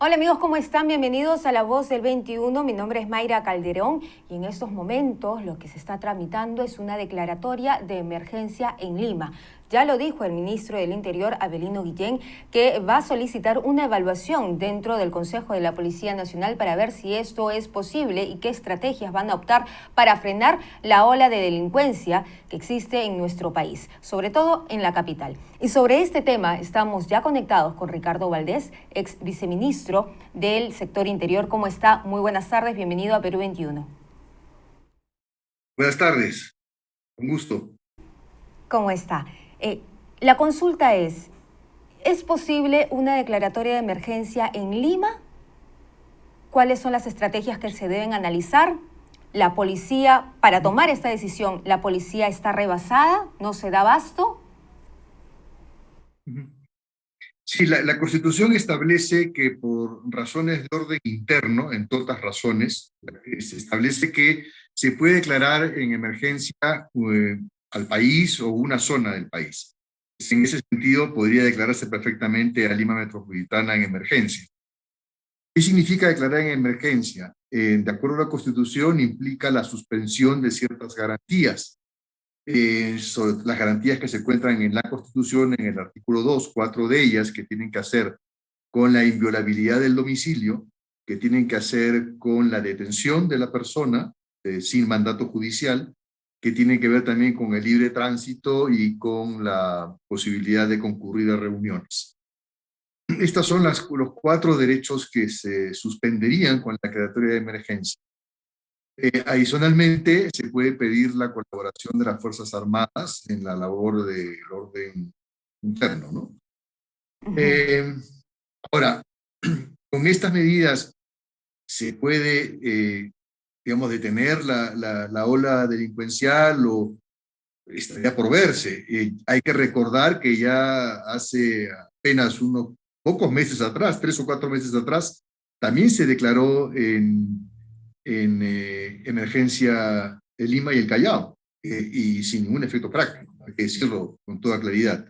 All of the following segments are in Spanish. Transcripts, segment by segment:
Hola amigos, ¿cómo están? Bienvenidos a La Voz del 21. Mi nombre es Mayra Calderón y en estos momentos lo que se está tramitando es una declaratoria de emergencia en Lima. Ya lo dijo el ministro del Interior, Avelino Guillén, que va a solicitar una evaluación dentro del Consejo de la Policía Nacional para ver si esto es posible y qué estrategias van a optar para frenar la ola de delincuencia que existe en nuestro país, sobre todo en la capital. Y sobre este tema estamos ya conectados con Ricardo Valdés, ex viceministro del sector interior. ¿Cómo está? Muy buenas tardes, bienvenido a Perú 21. Buenas tardes, un gusto. ¿Cómo está? La consulta ¿es posible una declaratoria de emergencia en Lima? ¿Cuáles son las estrategias que se deben analizar? La policía, para tomar esta decisión, ¿la policía está rebasada? ¿No se da abasto? Ujú. Sí, la Constitución establece que por razones de orden interno, entre otras razones, se establece que se puede declarar en emergencia al país o una zona del país. En ese sentido, podría declararse perfectamente a Lima Metropolitana en emergencia. ¿Qué significa declarar en emergencia? De acuerdo a la Constitución, implica la suspensión de ciertas garantías. Sobre las garantías que se encuentran en la Constitución, en el artículo 2, 4 de ellas, que tienen que hacer con la inviolabilidad del domicilio, que tienen que hacer con la detención de la persona sin mandato judicial, que tienen que ver también con el libre tránsito y con la posibilidad de concurrir a reuniones. Estos son los 4 derechos que se suspenderían con la declaratoria de emergencia. Adicionalmente, se puede pedir la colaboración de las Fuerzas Armadas en la labor del orden interno, ¿no? Ujú. Eh, Ahora, con estas medidas se puede, digamos, detener la ola delincuencial o estaría por verse. Hay que recordar que ya hace apenas unos pocos meses atrás, 3 o 4 meses atrás, también se declaró en emergencia de Lima y el Callao, y sin ningún efecto práctico, hay que decirlo con toda claridad.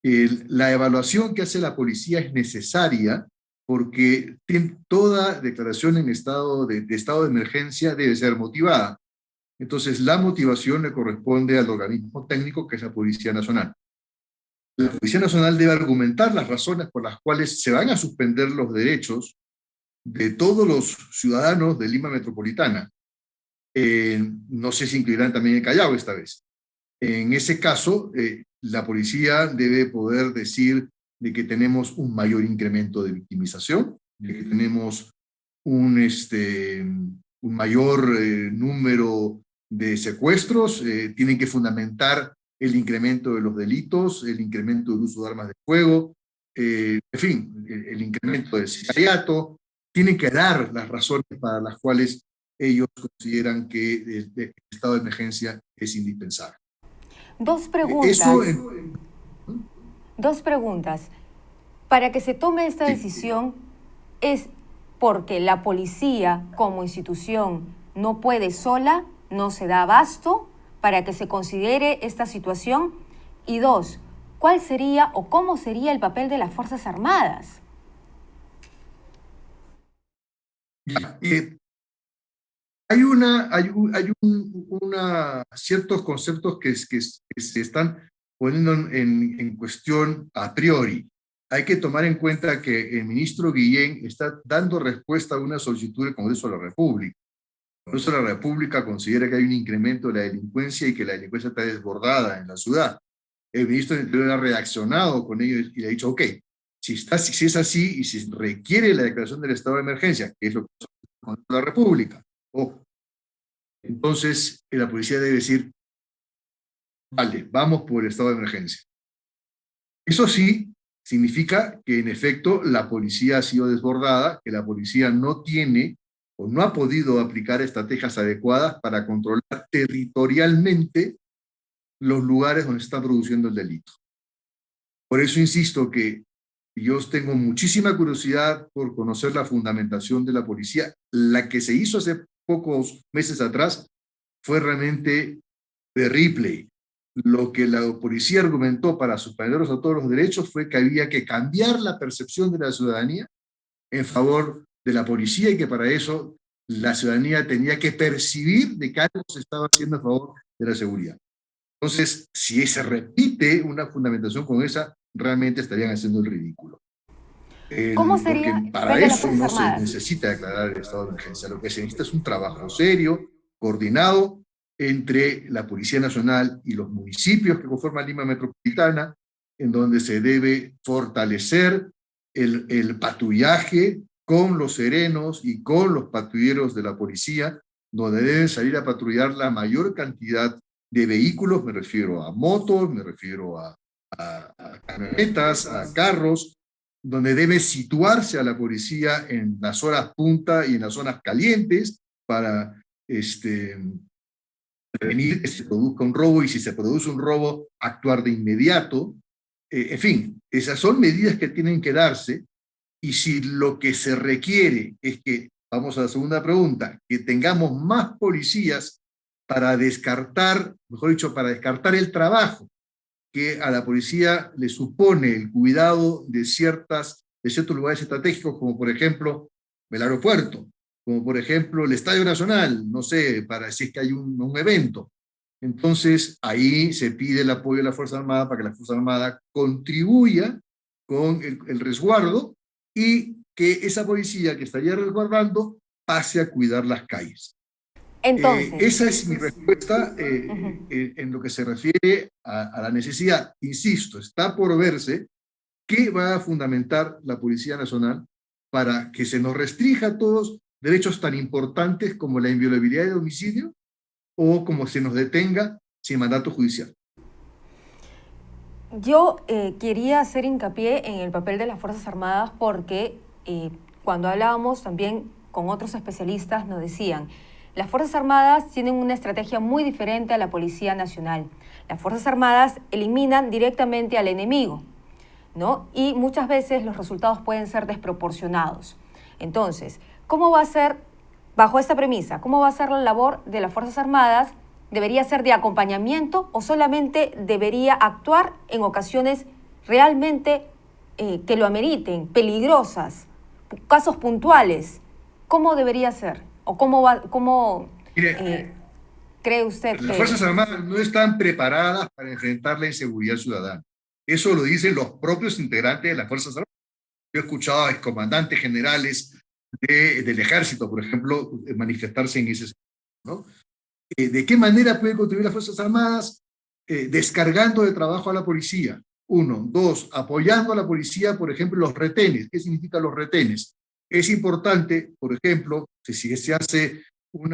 La evaluación que hace la policía es necesaria porque toda declaración en estado de emergencia debe ser motivada. Entonces, la motivación le corresponde al organismo técnico, que es la Policía Nacional. La Policía Nacional debe argumentar las razones por las cuales se van a suspender los derechos de todos los ciudadanos de Lima Metropolitana. No sé si incluirán también el Callao esta vez. En ese caso, la policía debe poder decir de que tenemos un mayor incremento de victimización, de que tenemos un mayor número de secuestros, tienen que fundamentar el incremento de los delitos, el incremento del uso de armas de fuego, en fin, el incremento del sicariato, tienen que dar las razones para las cuales ellos consideran que el estado de emergencia es indispensable. Dos Eso, preguntas, dos preguntas. Para que se tome esta sí. decisión es porque la policía como institución no puede sola, no se da abasto para que se considere esta situación. Y dos, ¿cuál sería o cómo sería el papel de las Fuerzas Armadas? Ya, ciertos conceptos que se están poniendo en cuestión a priori. Hay que tomar en cuenta que el ministro Guillén está dando respuesta a una solicitud del Congreso de la República. El Congreso de la República considera que hay un incremento de la delincuencia y que la delincuencia está desbordada en la ciudad. El ministro del Interior ha reaccionado con ello y le ha dicho, ok, si es así y si requiere la declaración del estado de emergencia, que es lo que hace el Congreso de la República, o entonces la policía debe decir, vale, vamos por el estado de emergencia. Eso sí, significa que en efecto la policía ha sido desbordada, que la policía no tiene o no ha podido aplicar estrategias adecuadas para controlar territorialmente los lugares donde se está produciendo el delito. Por eso insisto que yo tengo muchísima curiosidad por conocer la fundamentación de la policía. La que se hizo hace pocos meses atrás fue realmente de Ripley. Lo que la policía argumentó para suspenderlos a todos los derechos fue que había que cambiar la percepción de la ciudadanía en favor de la policía y que para eso la ciudadanía tenía que percibir de que algo se estaba haciendo a favor de la seguridad. Entonces, si se repite una fundamentación con esa, realmente estarían haciendo el ridículo. ¿Cómo Porque sería el para papel de las eso Fuerzas no se Armadas? necesita declarar el estado de emergencia. Lo que se necesita es un trabajo serio, coordinado entre la Policía Nacional y los municipios que conforman Lima Metropolitana, en donde se debe fortalecer el patrullaje con los serenos y con los patrulleros de la policía, donde deben salir a patrullar la mayor cantidad de vehículos, me refiero a motos, me refiero a camionetas, a carros, donde debe situarse a la policía en las horas punta y en las zonas calientes para prevenir que se produzca un robo, y si se produce un robo, actuar de inmediato. En fin, esas son medidas que tienen que darse, y si lo que se requiere es que, vamos a la segunda pregunta, que tengamos más policías para descartar, mejor dicho, para descartar el trabajo que a la policía le supone el cuidado de ciertos lugares estratégicos, como por ejemplo el aeropuerto, como por ejemplo el Estadio Nacional, no sé, para si es que hay un evento. Entonces, ahí se pide el apoyo de la Fuerza Armada para que la Fuerza Armada contribuya con el resguardo, y que esa policía que estaría resguardando pase a cuidar las calles. Entonces, Esa es mi respuesta en lo que se refiere a la necesidad. Insisto, está por verse qué va a fundamentar la Policía Nacional para que se nos restrinja a todos derechos tan importantes como la inviolabilidad de domicilio, o como se nos detenga sin mandato judicial. yo quería hacer hincapié en el papel de las Fuerzas Armadas porque cuando hablábamos también con otros especialistas nos decían, las Fuerzas Armadas tienen una estrategia muy diferente a la Policía Nacional. Las Fuerzas Armadas eliminan directamente al enemigo, ¿no? Y muchas veces los resultados pueden ser desproporcionados. Entonces, ¿cómo va a ser, bajo esta premisa, cómo va a ser la labor de las Fuerzas Armadas? ¿Debería ser de acompañamiento o solamente debería actuar en ocasiones realmente que lo ameriten, peligrosas, casos puntuales? ¿Cómo debería ser? ¿O cómo Mire, cree usted las que...? Fuerzas Armadas no están preparadas para enfrentar la inseguridad ciudadana. Eso lo dicen los propios integrantes de las Fuerzas Armadas. Yo he escuchado a excomandantes generales del ejército, por ejemplo, manifestarse en ese sentido, ¿no? ¿De qué manera pueden contribuir las Fuerzas Armadas? Descargando de trabajo a la policía. Uno. Dos, apoyando a la policía, por ejemplo, los retenes. ¿Qué significan los retenes? Es importante, por ejemplo, que si se hace un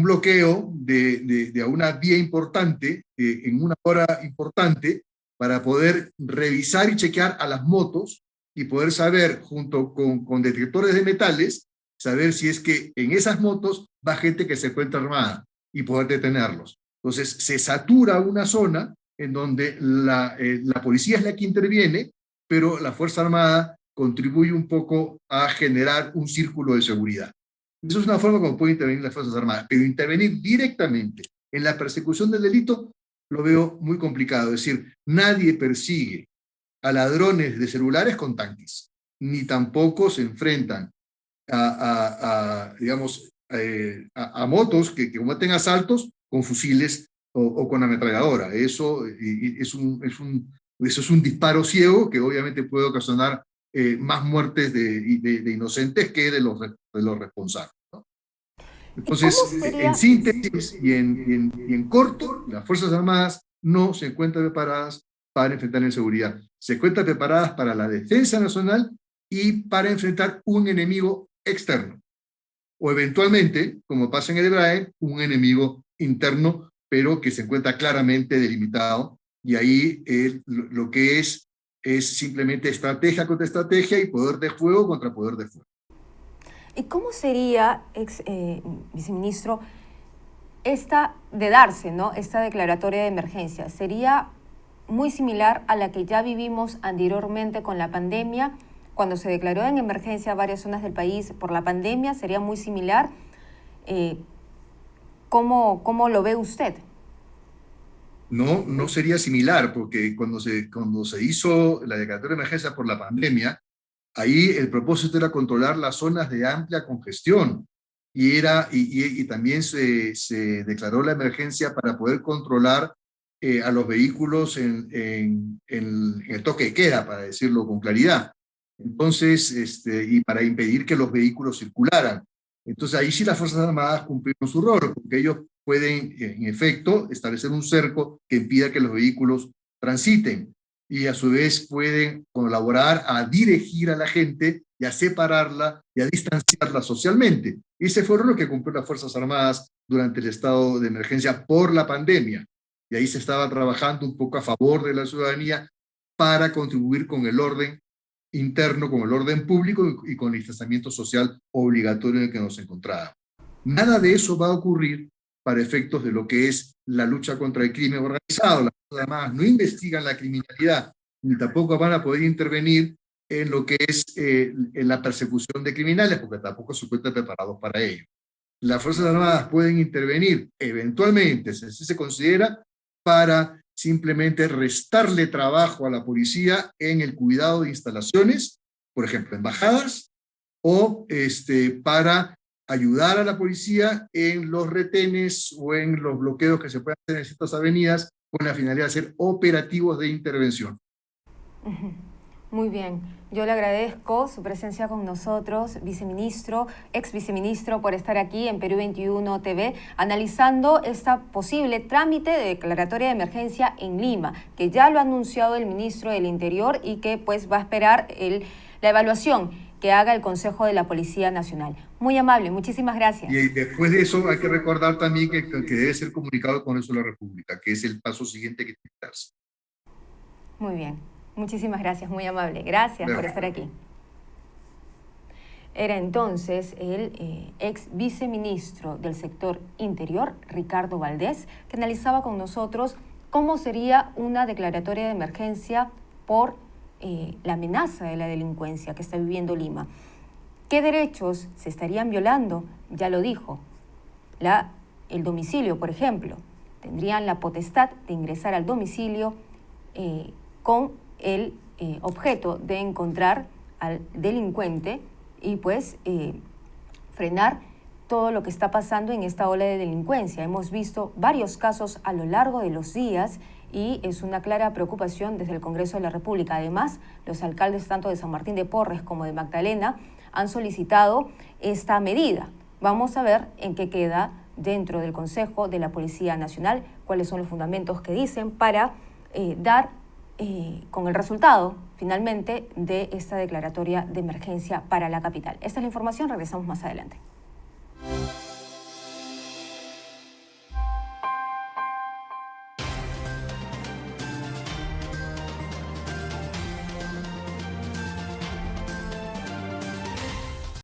bloqueo de una vía importante, en una hora importante, para poder revisar y chequear a las motos y poder saber, junto con detectores de metales, saber si es que en esas motos va gente que se encuentra armada y poder detenerlos. Entonces, se satura una zona en donde la policía es la que interviene, pero la Fuerza Armada contribuye un poco a generar un círculo de seguridad. Eso es una forma como pueden intervenir las Fuerzas Armadas, pero intervenir directamente en la persecución del delito lo veo muy complicado. Es decir, nadie persigue a ladrones de celulares con tanques, ni tampoco se enfrentan digamos, a motos que cometen asaltos con fusiles o con ametralladora. Eso eso es un disparo ciego que obviamente puede ocasionar más muertes de inocentes que de los responsables, ¿no? ¿Y cómo Entonces, en sería? síntesis y en corto, las Fuerzas Armadas no se encuentran preparadas para enfrentar la inseguridad. Se encuentran preparadas para la defensa nacional y para enfrentar un enemigo externo, o eventualmente, como pasa en el EBRAE, un enemigo interno, pero que se encuentra claramente delimitado, y ahí lo que es simplemente estrategia contra estrategia y poder de fuego contra poder de fuego. ¿Y cómo sería, viceministro, esta de darse, ¿no? Esta declaratoria de emergencia? ¿Sería muy similar a la que ya vivimos anteriormente con la pandemia? Cuando se declaró en emergencia varias zonas del país por la pandemia, ¿sería muy similar? ¿Cómo lo ve usted? No, no sería similar, porque cuando se hizo la declaratoria de emergencia por la pandemia, Ahí el propósito era controlar las zonas de amplia congestión y también se declaró la emergencia para poder controlar a los vehículos en el toque de queda, para decirlo con claridad. Entonces, y para impedir que los vehículos circularan. Entonces, ahí sí las Fuerzas Armadas cumplieron su rol, porque ellos pueden, en efecto, establecer un cerco que impida que los vehículos transiten y a su vez pueden colaborar a dirigir a la gente y a separarla y a distanciarla socialmente. Y ese fue lo que cumplió las Fuerzas Armadas durante el estado de emergencia por la pandemia. Y ahí se estaba trabajando un poco a favor de la ciudadanía para contribuir con el orden interno, con el orden público y con el distanciamiento social obligatorio en el que nos encontrábamos. Nada de eso va a ocurrir para efectos de lo que es la lucha contra el crimen organizado. Las Fuerzas Armadas no investigan la criminalidad, ni tampoco van a poder intervenir en lo que es en la persecución de criminales, porque tampoco se encuentran preparados para ello. Las Fuerzas Armadas pueden intervenir eventualmente, si se considera, para simplemente restarle trabajo a la policía en el cuidado de instalaciones, por ejemplo, embajadas, o para ayudar a la policía en los retenes o en los bloqueos que se pueden hacer en ciertas avenidas con la finalidad de hacer operativos de intervención. Muy bien, yo le agradezco su presencia con nosotros, viceministro, ex viceministro, por estar aquí en Perú 21 TV, analizando esta posible trámite de declaratoria de emergencia en Lima, que ya lo ha anunciado el ministro del Interior y que pues va a esperar la evaluación que haga el Consejo de la Policía Nacional. Muy amable, muchísimas gracias. Y después de eso hay que recordar también que debe ser comunicado al Congreso de la República, que es el paso siguiente que tiene que darse. Muy bien. Muchísimas gracias, muy amable. Gracias por estar aquí. Era entonces el ex viceministro del sector interior, Ricardo Valdés, que analizaba con nosotros cómo sería una declaratoria de emergencia por la amenaza de la delincuencia que está viviendo Lima. ¿Qué derechos se estarían violando? Ya lo dijo. El domicilio, por ejemplo. Tendrían la potestad de ingresar al domicilio con el objeto de encontrar al delincuente y pues frenar todo lo que está pasando en esta ola de delincuencia. Hemos visto varios casos a lo largo de los días y es una clara preocupación desde el Congreso de la República. Además, los alcaldes tanto de San Martín de Porres como de Magdalena han solicitado esta medida. Vamos a ver en qué queda dentro del Consejo de la Policía Nacional, cuáles son los fundamentos que dicen para dar con el resultado, finalmente, de esta declaratoria de emergencia para la capital. Esta es la información, regresamos más adelante.